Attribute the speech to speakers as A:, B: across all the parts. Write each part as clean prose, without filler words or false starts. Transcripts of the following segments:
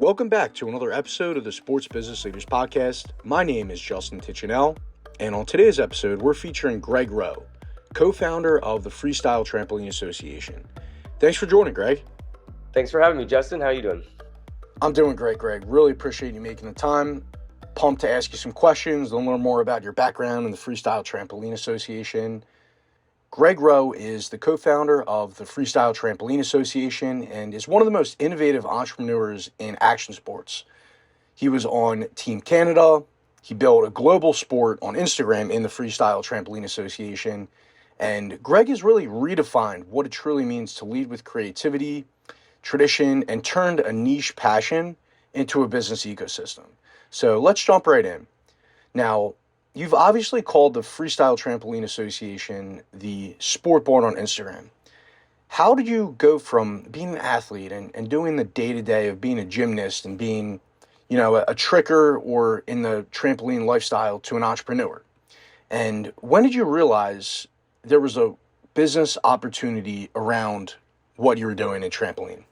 A: Welcome back to another episode of the Sports Business Leaders Podcast. My name is Justin Tichinell, and on today's episode, we're featuring Greg Roe, co-founder of the Freestyle Trampoline Association. Thanks for joining, Greg.
B: Thanks for having me, Justin. How are you doing?
A: I'm doing great, Greg. Really appreciate you making the time. Pumped to ask you some questions and learn more about your background in the Freestyle Trampoline Association. Greg Roe is the co-founder of the Freestyle Trampoline Association and is one of the most innovative entrepreneurs in action sports. He was on Team Canada. He built a global sport on Instagram in the Freestyle Trampoline Association. And Greg has really redefined what it truly means to lead with creativity, tradition, and turned a niche passion into a business ecosystem. So let's jump right in. Now, you've obviously called the Freestyle Trampoline Association the sport born on Instagram. How did you go from being an athlete and doing the day-to-day of being a gymnast and being, a tricker or in the trampoline lifestyle to an entrepreneur? And when did you realize there was a business opportunity around what you were doing in trampoline?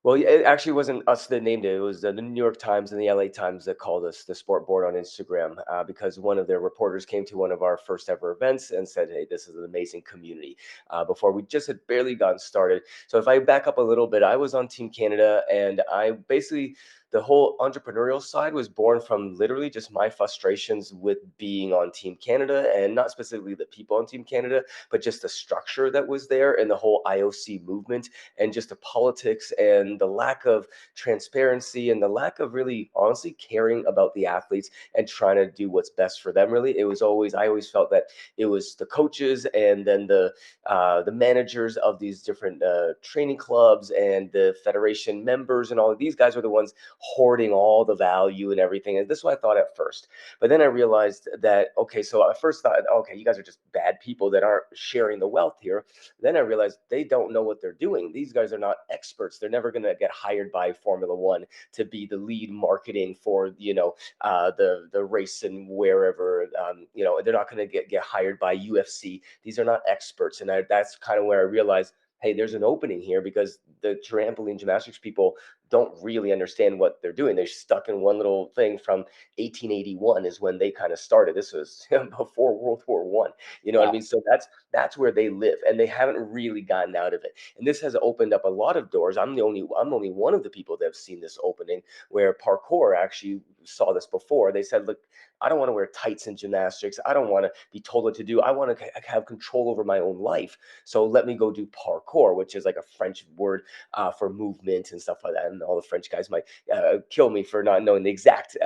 B: Well, it actually wasn't us that named it. It was the New York Times and the LA Times that called us the sport board on Instagram because one of their reporters came to one of our first ever events and said, "Hey, this is an amazing community." Before we just had barely gotten started. So if I back up a little bit, I was on Team Canada, and I basically the whole entrepreneurial side was born from literally just my frustrations with being on Team Canada, and not specifically the people on Team Canada, but just the structure that was there and the whole IOC movement and just the politics and the lack of transparency and the lack of really honestly caring about the athletes and trying to do what's best for them. Really, I always felt that it was the coaches and then the managers of these different training clubs and the federation members and all of these guys were the ones hoarding all the value and everything. And this is what I thought at first. But then I realized that, okay, so I first thought, okay, you guys are just bad people that aren't sharing the wealth here. Then I realized they don't know what they're doing. These guys are not experts. They're never going to get hired by Formula One to be the lead marketing for, the race and wherever. They're not going to get hired by UFC. These are not experts. And that's kind of where I realized, hey, there's an opening here because the trampoline gymnastics people don't really understand what they're doing. They're stuck in one little thing from 1881 is when they kind of started. This was before World War One. You know what I
A: Wow.
B: mean? So that's where they live, and they haven't really gotten out of it. And this has opened up a lot of doors. I'm only one of the people that have seen this opening where parkour actually saw this before. They said, look, I don't want to wear tights in gymnastics. I don't want to be told what to do. I want to have control over my own life. So let me go do parkour, which is like a French word for movement and stuff like that. And all the French guys might kill me for not knowing the exact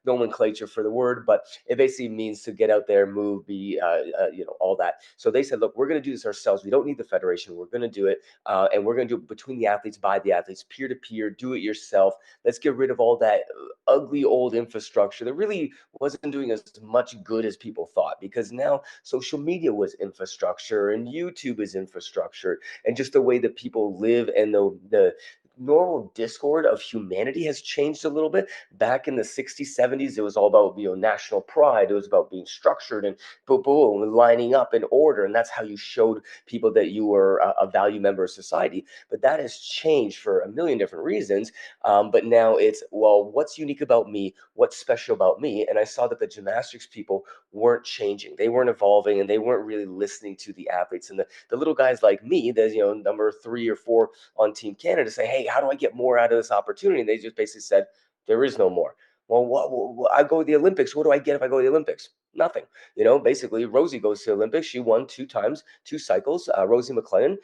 B: nomenclature for the word, but it basically means to get out there, move, be, all that. So they said, look, we're going to do this ourselves. We don't need the federation. We're going to do it. And we're going to do it between the athletes, by the athletes, peer to peer, do it yourself. Let's get rid of all that ugly old infrastructure that really wasn't doing as much good as people thought, because now social media was infrastructure and YouTube is infrastructure, and just the way that people live and the normal discord of humanity has changed a little bit. Back in the 60s, 70s, it was all about national pride. It was about being structured and boom, boom, lining up in order, and that's how you showed people that you were a value member of society. But that has changed for a million different reasons. But now it's, well, what's unique about me? What's special about me? And I saw that the gymnastics people weren't changing. They weren't evolving, and they weren't really listening to the athletes. And the little guys like me, there's, number 3 or 4 on Team Canada, say, hey, how do I get more out of this opportunity? And they just basically said, there is no more. Well, I go to the Olympics. What do I get if I go to the Olympics? Nothing. Basically, Rosie goes to the Olympics. She won 2 times, 2 cycles. Rosie McLennan,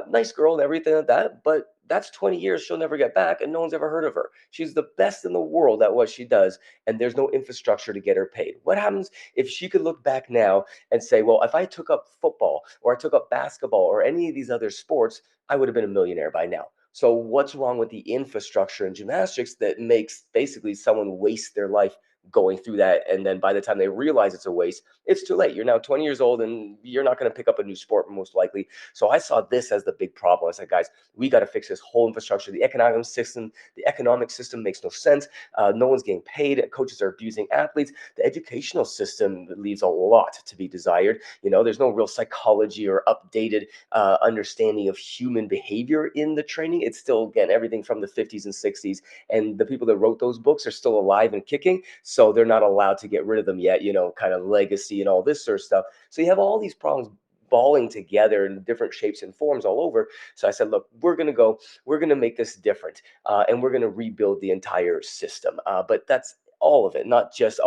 B: nice girl and everything like that. But that's 20 years she'll never get back, and no one's ever heard of her. She's the best in the world at what she does, and there's no infrastructure to get her paid. What happens if she could look back now and say, well, if I took up football or I took up basketball or any of these other sports, I would have been a millionaire by now. So what's wrong with the infrastructure in gymnastics that makes basically someone waste their life going through that. And then by the time they realize it's a waste, it's too late. You're now 20 years old and you're not going to pick up a new sport most likely. So I saw this as the big problem. I said, guys, we got to fix this whole infrastructure. The economic system makes no sense. No one's getting paid. Coaches are abusing athletes. The educational system leaves a lot to be desired. There's no real psychology or updated understanding of human behavior in the training. It's still, again, everything from the 50s and 60s. And the people that wrote those books are still alive and kicking. So they're not allowed to get rid of them yet, kind of legacy and all this sort of stuff. So you have all these problems balling together in different shapes and forms all over. So I said, look, we're going to make this different, and we're going to rebuild the entire system. But that's all of it, not just,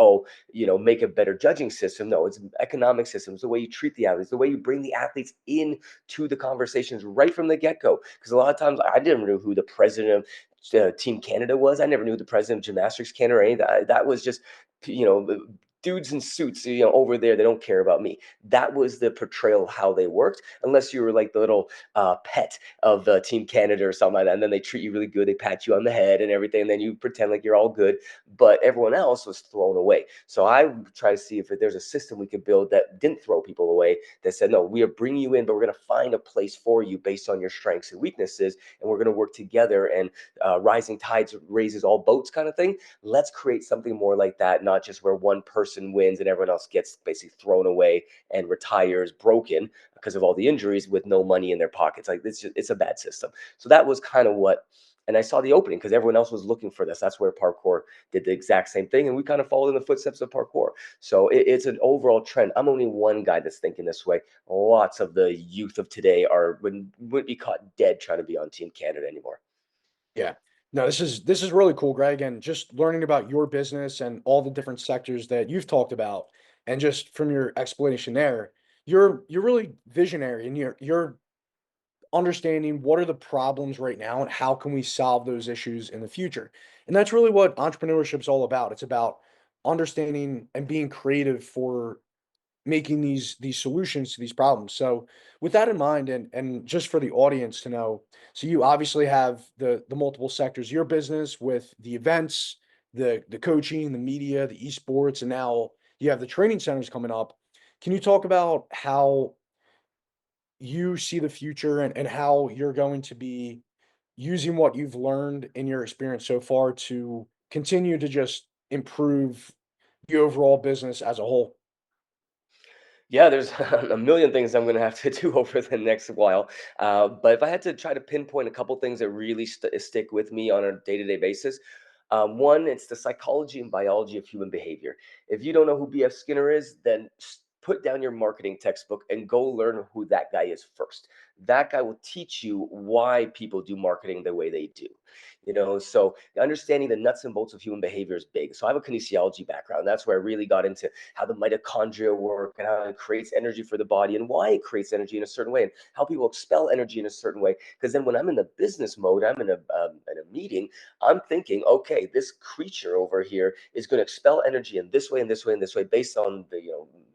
B: make a better judging system. No, it's economic systems, the way you treat the athletes, the way you bring the athletes in to the conversations right from the get-go. Because a lot of times I didn't know who the president of Team Canada was. I never knew who the president of Gymnastics Canada or any of that. That was just, you know, dudes in suits, over there. They don't care about me. That was the portrayal of how they worked, unless you were like the little pet of Team Canada or something like that. And then they treat you really good. They pat you on the head and everything. And then you pretend like you're all good. But everyone else was thrown away. So I try to see if there's a system we could build that didn't throw people away, that said, no, we are bringing you in, but we're going to find a place for you based on your strengths and weaknesses. And we're going to work together, and rising tides raises all boats kind of thing. Let's create something more like that, not just where one person wins and everyone else gets basically thrown away and retires broken because of all the injuries with no money in their pockets. Like, it's a bad system. So that was kind of what, and I saw the opening because everyone else was looking for this. That's where parkour did the exact same thing, and we kind of followed in the footsteps of parkour. So it's an overall trend. I'm only one guy that's thinking this way. Lots of the youth of today wouldn't be caught dead trying to be on Team Canada anymore.
A: Yeah. No, this is really cool, Greg, and just learning about your business and all the different sectors that you've talked about, and just from your explanation there, you're really visionary, and you're understanding what are the problems right now and how can we solve those issues in the future. And that's really what entrepreneurship is all about. It's about understanding and being creative for making these solutions to these problems. So with that in mind, and just for the audience to know, so you obviously have the multiple sectors, your business with the events, the coaching, the media, the esports, and now you have the training centers coming up. Can you talk about how you see the future, and how you're going to be using what you've learned in your experience so far to continue to just improve the overall business as a whole?
B: Yeah, there's a million things I'm going to have to do over the next while. But if I had to try to pinpoint a couple things that really stick with me on a day-to-day basis, one, it's the psychology and biology of human behavior. If you don't know who B.F. Skinner is, then put down your marketing textbook and go learn who that guy is first. That guy will teach you why people do marketing the way they do. So understanding the nuts and bolts of human behavior is big. So I have a kinesiology background. That's where I really got into how the mitochondria work and how it creates energy for the body and why it creates energy in a certain way and how people expel energy in a certain way. Because then when I'm in the business mode, I'm in a meeting, I'm thinking, okay, this creature over here is going to expel energy in this way and this way and this way based on the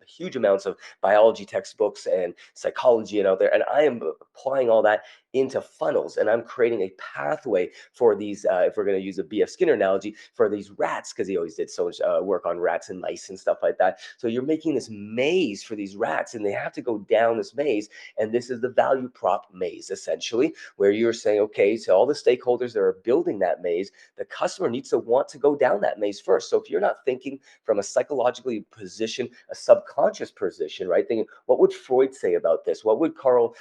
B: huge amounts of biology textbooks and psychology and out there. And I am applying all that into funnels, and I'm creating a pathway for these, if we're going to use a BF Skinner analogy, for these rats, because he always did so much work on rats and mice and stuff like that. So you're making this maze for these rats, and they have to go down this maze. And this is the value prop maze, essentially, where you're saying, okay, so all the stakeholders that are building that maze, the customer needs to want to go down that maze first. So if you're not thinking from a psychologically position, a subconscious position, right? Thinking, what would Freud say about this? What would Carl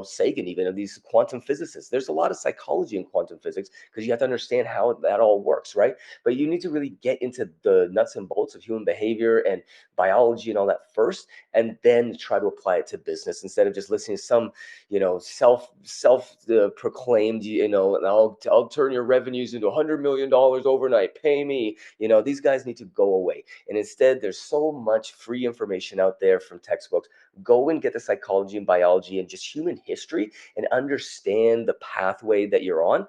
B: Sagan, even of these quantum physicists? There's a lot of psychology in quantum physics because you have to understand how that all works, right? But you need to really get into the nuts and bolts of human behavior and biology and all that first, and then try to apply it to business instead of just listening to some, self proclaimed, I'll turn your revenues into $100 million overnight. Pay me. These guys need to go away. And instead, there's so much free information out there from textbooks. Go and get the psychology and biology and just human history and understand the pathway that you're on.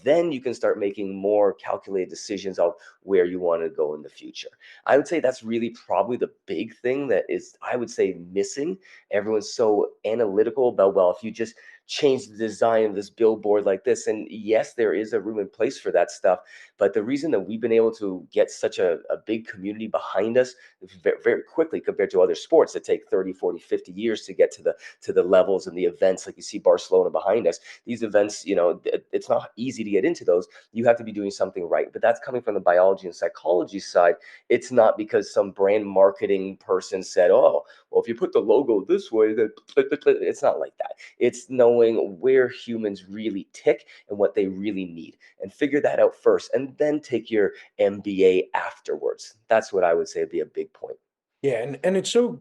B: Then you can start making more calculated decisions of where you want to go in the future. I would say that's really probably the big thing that is, I would say, missing. Everyone's so analytical about, well, if you just change the design of this billboard like this. And yes, there is a room and place for that stuff. But the reason that we've been able to get such a big community behind us very, very quickly compared to other sports that take 30, 40, 50 years to get to the levels and the events, like you see Barcelona behind us. These events, it's not easy to get into those. You have to be doing something right. But that's coming from the biology and psychology side. It's not because some brand marketing person said, oh, well, if you put the logo this way, then it's not like that. It's knowing where humans really tick and what they really need, and figure that out first, and then take your MBA afterwards. That's what I would say would be a big point.
A: Yeah, and it's so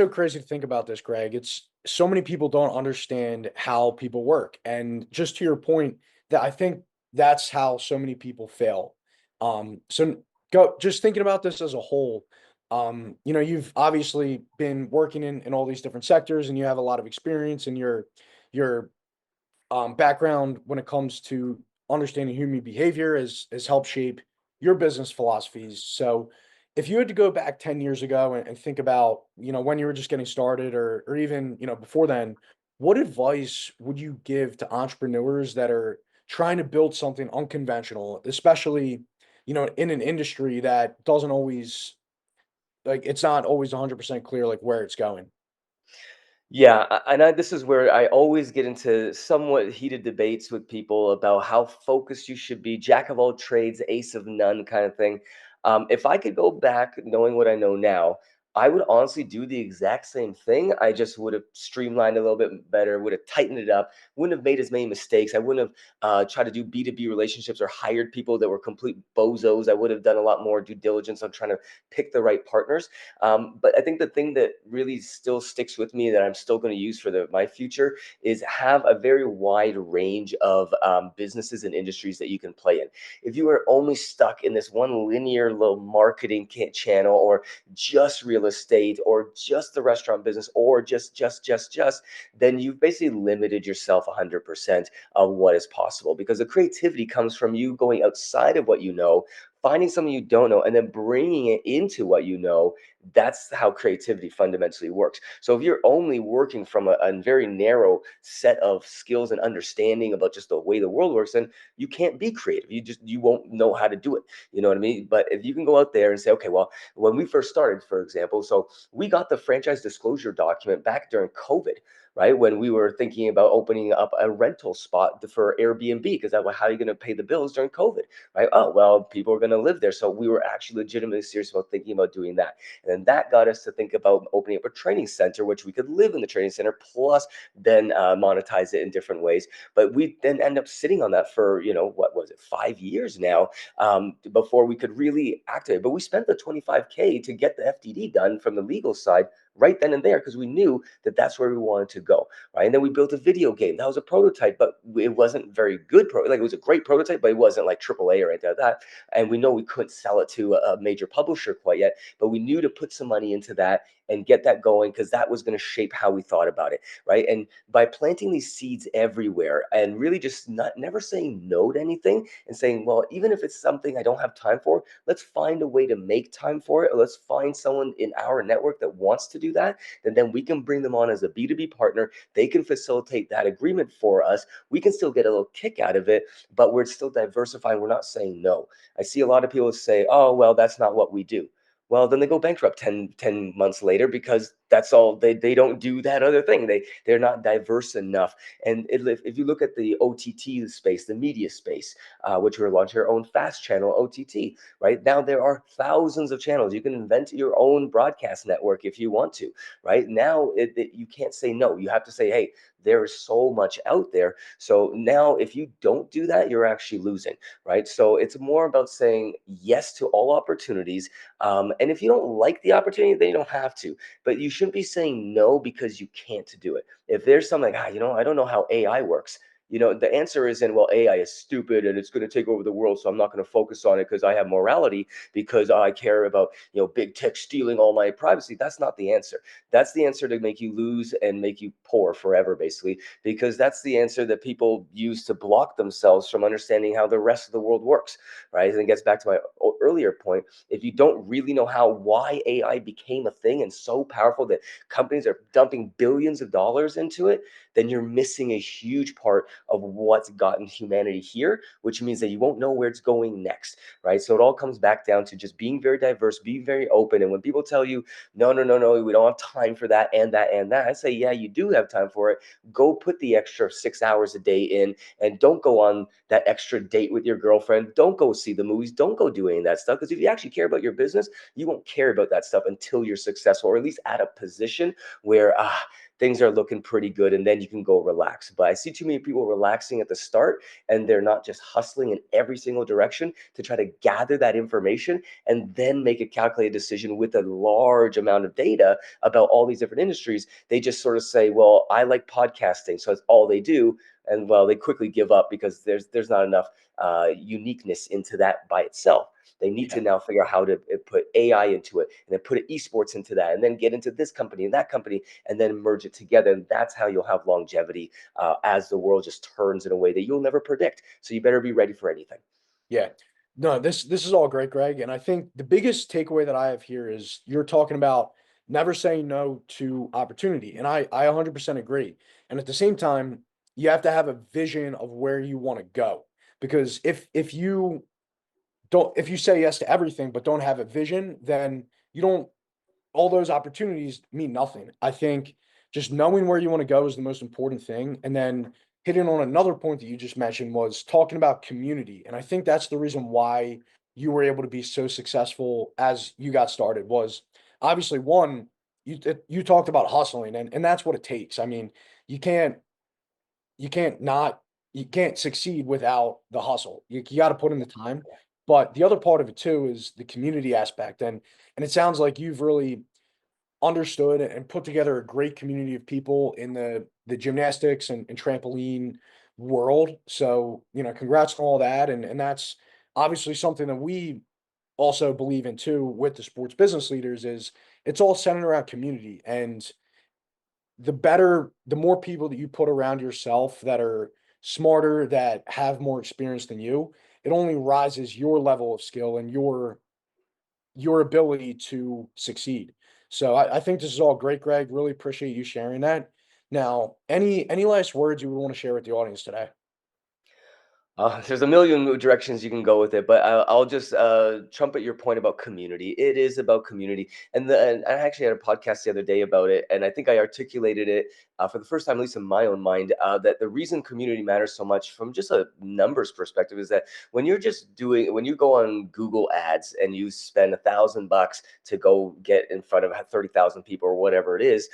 A: crazy to think about this, Greg. It's so many people don't understand how people work. And just to your point, that I think that's how so many people fail. So go just thinking about this as a whole, you've obviously been working in all these different sectors and you have a lot of experience in your background when it comes to understanding human behavior has helped shape your business philosophies. So, if you had to go back 10 years ago and think about, when you were just getting started or even, before then, what advice would you give to entrepreneurs that are trying to build something unconventional, especially, in an industry that doesn't always like it's not always 100% clear like where it's going?
B: Yeah, this is where I always get into somewhat heated debates with people about how focused you should be, jack of all trades, ace of none kind of thing. If I could go back knowing what I know now, I would honestly do the exact same thing. I just would have streamlined a little bit better, would have tightened it up, wouldn't have made as many mistakes. I wouldn't have tried to do B2B relationships or hired people that were complete bozos. I would have done a lot more due diligence on trying to pick the right partners. But I think the thing that really still sticks with me that I'm still going to use for my future is have a very wide range of businesses and industries that you can play in. If you are only stuck in this one linear little marketing channel, or just real estate, or just the restaurant business, or just, then you've basically limited yourself 100% of what is possible, because the creativity comes from you going outside of what you know, finding something you don't know, and then bringing it into what you know. That's how creativity fundamentally works. So if you're only working from a very narrow set of skills and understanding about just the way the world works, then you can't be creative. You won't know how to do it. You know what I mean? But if you can go out there and say, okay, well, when we first started, for example, so we got the franchise disclosure document back during COVID, right? When we were thinking about opening up a rental spot for Airbnb, because that, how are you going to pay the bills during COVID, right? Oh, well, people are going to live there. So we were actually legitimately serious about thinking about doing that. And then that got us to think about opening up a training center, which we could live in the training center, plus then monetize it in different ways. But we then end up sitting on that for, what was it, 5 years now, before we could really activate. But we spent the 25K to get the FDD done from the legal side right then and there, because we knew that that's where we wanted to go, right? And then we built a video game that was a prototype, but it wasn't very good. Like, it was a great prototype, but it wasn't like AAA or anything like that. And we know we couldn't sell it to a major publisher quite yet, but we knew to put some money into that and get that going, because that was going to shape how we thought about it, right? And by planting these seeds everywhere and really just never saying no to anything, and saying, well, even if it's something I don't have time for, let's find a way to make time for it, or let's find someone in our network that wants to do that, and then we can bring them on as a B2B partner. They can facilitate that agreement for us. We can still get a little kick out of it, but we're still diversifying. We're not saying no. I see a lot of people say, oh, well, that's not what we do. Well, then they go bankrupt 10 months later, because that's all they don't do that other thing. They're not diverse enough. And if you look at the OTT space, the media space, which we're launching our own fast channel OTT, right? Now there are thousands of channels. You can invent your own broadcast network if you want to, right? Now you can't say no. You have to say, hey, there is so much out there. So now if you don't do that, you're actually losing, right? So it's more about saying yes to all opportunities. And if you don't like the opportunity, then you don't have to. But you shouldn't be saying no because you can't do it. If there's something like, I don't know how AI works. The answer isn't, well, AI is stupid and it's going to take over the world, so I'm not going to focus on it because I have morality, because I care about, big tech stealing all my privacy. That's not the answer. That's the answer to make you lose and make you poor forever, basically, because that's the answer that people use to block themselves from understanding how the rest of the world works, right? And it gets back to my earlier point. If you don't really know why AI became a thing and so powerful that companies are dumping billions of dollars into it, then you're missing a huge part of what's gotten humanity here, which means that you won't know where it's going next, right? So it all comes back down to just being very diverse, being very open. And when people tell you, no, no, no, no, we don't have time for that and that and that, I say, yeah, you do have time for it. Go put the extra 6 hours a day in, and don't go on that extra date with your girlfriend. Don't go see the movies. Don't go do any of that stuff. Because if you actually care about your business, you won't care about that stuff until you're successful, or at least at a position where things are looking pretty good, and then you can go relax. But I see too many people relaxing at the start, and they're not just hustling in every single direction to try to gather that information and then make a calculated decision with a large amount of data about all these different industries. They just sort of say, well, I like podcasting, so that's all they do. And well, they quickly give up because there's not enough uniqueness into that by itself. They need to
A: Yeah.
B: now figure out how to put AI into it, and then put esports into that, and then get into this company and that company, and then merge it together. And that's how you'll have longevity as the world just turns in a way that you'll never predict. So you better be ready for anything.
A: Yeah. No, this is all great, Greg. And I think the biggest takeaway that I have here is you're talking about never saying no to opportunity. And I 100% agree. And at the same time, you have to have a vision of where you want to go. Because if you say yes to everything but don't have a vision, then you don't all those opportunities mean nothing. I think just knowing where you want to go is the most important thing. And then hitting on another point that you just mentioned was talking about community. And I think that's the reason why you were able to be so successful as you got started was obviously one, you talked about hustling and that's what it takes. I mean, you can't you can't not you can't succeed without the hustle. You got to put in the time. But the other part of it too is the community aspect. And it sounds like you've really understood and put together a great community of people in the gymnastics and trampoline world. So, congrats on all that. And that's obviously something that we also believe in too with the sports business leaders is it's all centered around community. And the more people that you put around yourself that are smarter, that have more experience than you, it only rises your level of skill and your ability to succeed. So I think this is all great, Greg. Really appreciate you sharing that. Now, any last words you would want to share with the audience today?
B: There's a million directions you can go with it, but I'll just trumpet your point about community. It is about community, and I actually had a podcast the other day about it, and I think I articulated it for the first time, at least in my own mind, that the reason community matters so much from just a numbers perspective is that when you go on Google Ads and you spend $1,000 to go get in front of 30,000 people or whatever it is,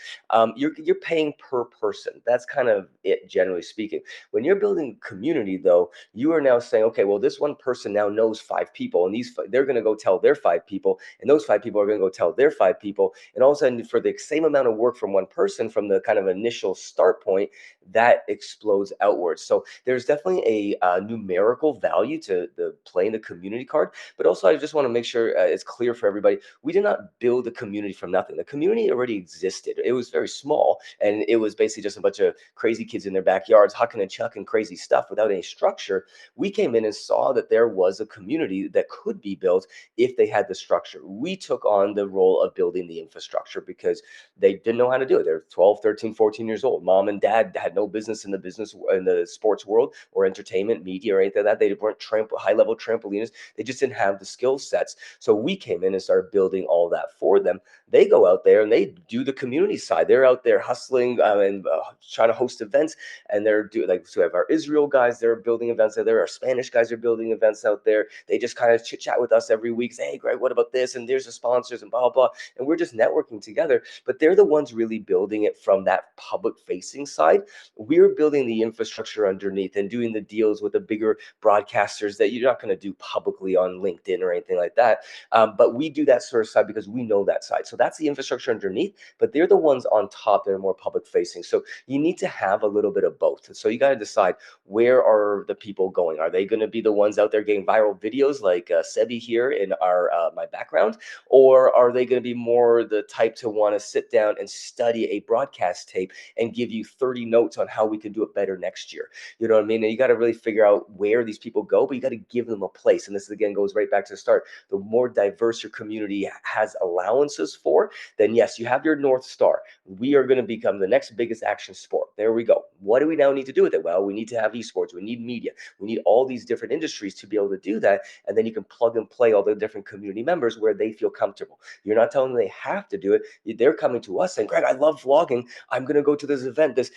B: you're paying per person. That's kind of it, generally speaking. When you're building community, though, you are now saying, okay, well, this one person now knows 5 people, and they're going to go tell their 5 people, and those 5 people are going to go tell their 5 people, and all of a sudden, for the same amount of work from one person, from the kind of initial start point, that explodes outwards. So there's definitely a numerical value to the playing the community card, but also I just want to make sure it's clear for everybody: we did not build a community from nothing. The community already existed. It was very small, and it was basically just a bunch of crazy kids in their backyards hucking and chucking crazy stuff without any structure. We came in and saw that there was a community that could be built if they had the structure. We took on the role of building the infrastructure because they didn't know how to do it. They're 12, 13, 14 years old. Mom and dad had no business in the sports world or entertainment, media, or anything like that. They weren't high level trampoliners. They just didn't have the skill sets. So we came in and started building all that for them. They go out there and they do the community side. They're out there hustling and trying to host events, and they're doing, like, so we have our Israel guys. They're building events events out there. Our Spanish guys are building events out there. They just kind of chit chat with us every week. Say, hey, Greg, what about this? And there's the sponsors and blah, blah, blah. And we're just networking together. But they're the ones really building it from that public facing side. We're building the infrastructure underneath and doing the deals with the bigger broadcasters that you're not going to do publicly on LinkedIn or anything like that. But we do that sort of side because we know that side. So that's the infrastructure underneath, but they're the ones on top that are more public facing. So you need to have a little bit of both. So you got to decide, where are the people going? Are they going to be the ones out there getting viral videos like Sebi here in our my background? Or are they going to be more the type to want to sit down and study a broadcast tape and give you 30 notes on how we can do it better next year? You know what I mean? And you got to really figure out where these people go, but you got to give them a place. And this again goes right back to the start. The more diverse your community has allowances for, then yes, you have your North Star. We are going to become the next biggest action sport. There we go. What do we now need to do with it? Well, we need to have esports. We need media. We need all these different industries to be able to do that. And then you can plug and play all the different community members where they feel comfortable. You're not telling them they have to do it. They're coming to us saying, Greg, I love vlogging. I'm going to go to this event, this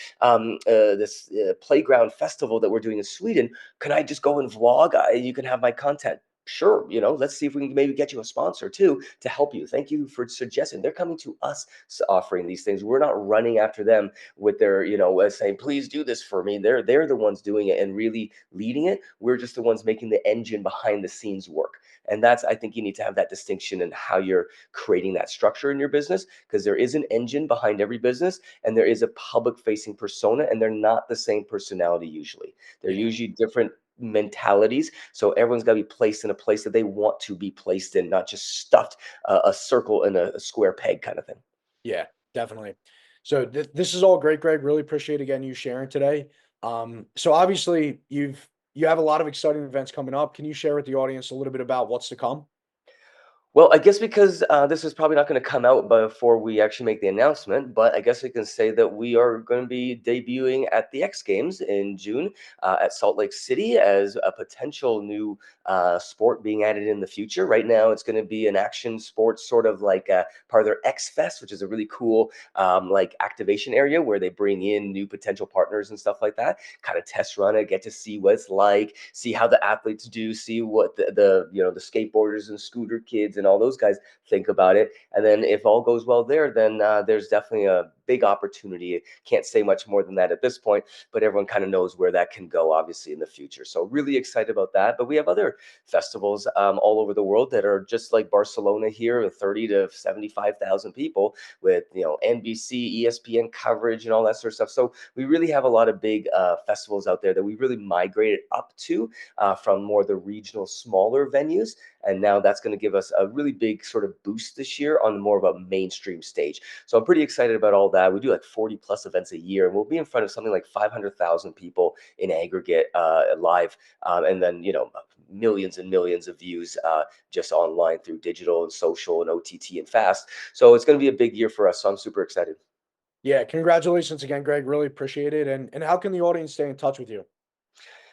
B: playground festival that we're doing in Sweden. Can I just go and vlog? You can have my content. Sure, let's see if we can maybe get you a sponsor too to help you. Thank you for suggesting. They're coming to us offering these things. We're not running after them with their, saying, please do this for me. They're the ones doing it and really leading it. We're just the ones making the engine behind the scenes work. And I think you need to have that distinction in how you're creating that structure in your business, because there is an engine behind every business and there is a public facing persona, and they're not the same personality usually. They're
A: Yeah.
B: usually different mentalities. So everyone's got to be placed in a place that they want to be placed in, not just stuffed a circle in a square peg kind of thing.
A: Yeah, definitely. So this is all great, Greg. Really appreciate again you sharing today. So obviously you have a lot of exciting events coming up. Can you share with the audience a little bit about what's to come?
B: Well, I guess because this is probably not going to come out before we actually make the announcement, but I guess we can say that we are going to be debuting at the X Games in June at Salt Lake City as a potential new sport being added in the future. Right now, it's going to be an action sport, sort of like part of their X Fest, which is a really cool like activation area where they bring in new potential partners and stuff like that. Kind of test run it, get to see what it's like, see how the athletes do, see what the skateboarders and scooter kids and all those guys think about it. And then if all goes well there, then there's definitely a big opportunity. Can't say much more than that at this point, but everyone kind of knows where that can go, obviously, in the future. So really excited about that. But we have other festivals all over the world that are just like Barcelona here, with 30 to 75,000 people, with NBC, ESPN coverage, and all that sort of stuff. So we really have a lot of big festivals out there that we really migrated up to from more the regional, smaller venues. And now that's going to give us a really big sort of boost this year on more of a mainstream stage. So I'm pretty excited about all that. We do like 40 plus events a year, and we'll be in front of something like 500,000 people in aggregate live. And then, millions and millions of views just online through digital and social and OTT and fast. So it's going to be a big year for us. So I'm super excited.
A: Yeah, congratulations again, Greg. Really appreciate it. And how can the audience stay in touch with you?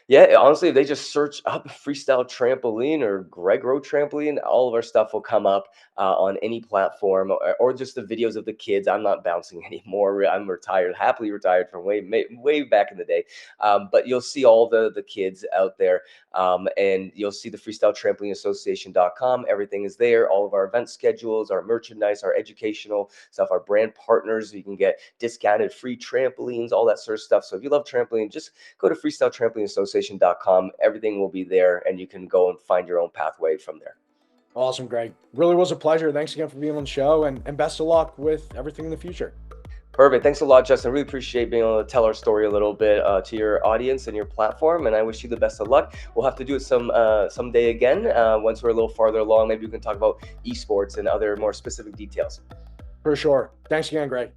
B: Yeah, honestly, if they just search up Freestyle Trampoline or Greg Roe Trampoline, all of our stuff will come up on any platform, or just the videos of the kids. I'm not bouncing anymore. I'm retired, happily retired from way back in the day. But you'll see all the kids out there, and you'll see the Freestyle Trampoline Association.com. Everything is there. All of our event schedules, our merchandise, our educational stuff, our brand partners. You can get discounted free trampolines, all that sort of stuff. So if you love trampoline, just go to Freestyle Trampoline Association.com. Everything will be there, and you can go and find your own pathway from there.
A: Awesome, Greg. Really was a pleasure. Thanks again for being on the show, and best of luck with everything in the future.
B: Perfect. Thanks a lot, Justin. I really appreciate being able to tell our story a little bit to your audience and your platform. And I wish you the best of luck. We'll have to do it someday again once we're a little farther along. Maybe we can talk about esports and other more specific details.
A: For sure. Thanks again, Greg.